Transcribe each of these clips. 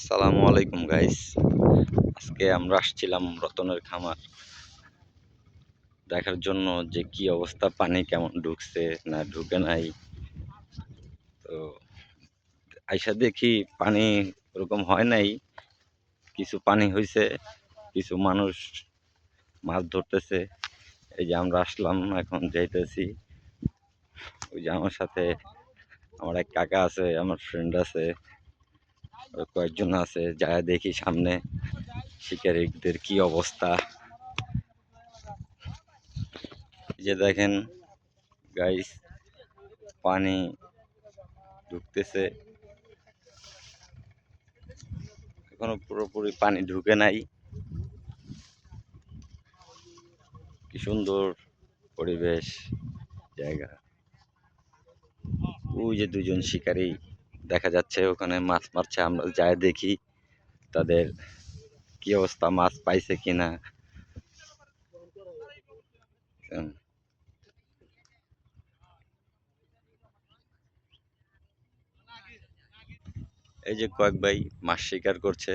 আসসালামু আলাইকুম গাইস। আজকে আমরা আসছিলাম রতনের খামার দেখার জন্য যে কি অবস্থা, পানি কেমন ঢুকছে না ঢুকে নাই। তো আইসা দেখি পানি ওরকম হয় নাই, কিছু পানি হয়েছে, কিছু মানুষ মাছ ধরতেছে। এই যে আমরা আসলাম, এখন যাইতেছি। ওই যে আমার সাথে আমার এক কাকা আছে, আমার ফ্রেন্ড আছে, কয়েকজন আছে। যা দেখি সামনে শিকারীদের কি অবস্থা। এই যে দেখেন গাইস, পানি ঢুকতেছে, এখনো পুরোপুরি পানি ঢুকে নাই। কি সুন্দর পরিবেশ, জায়গা। ওই যে দুজন শিকারী দেখা যাচ্ছে ওখানে মাছ মারছে, আমরা যাই দেখি তাদের কি অবস্থা, মাছ পাইছে কিনা। এই যে কয়েক ভাই মাছ শিকার করছে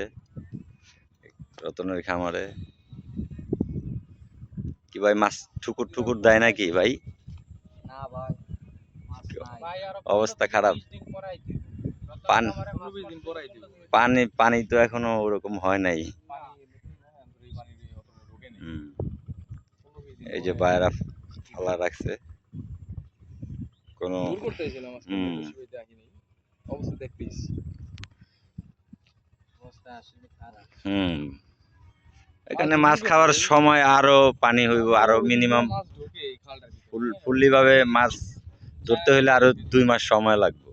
রতনের খামারে। কি ভাই, মাছ ঠুকুর ঠুকুর দেয় নাকি ভাই? না ভাই, অবস্থা খারাপ। পানি পানি তো এখনো ওরকম হয় নাই। এই যে বাইরা ফালা রাখছে কোনো। এখানে মাছ খাওয়ার সময় আরো পানি হইব, আরো মিনিমাম ফুললি ভাবে মাছ ধরতে হইলে আরো 2 মাস সময় লাগবে।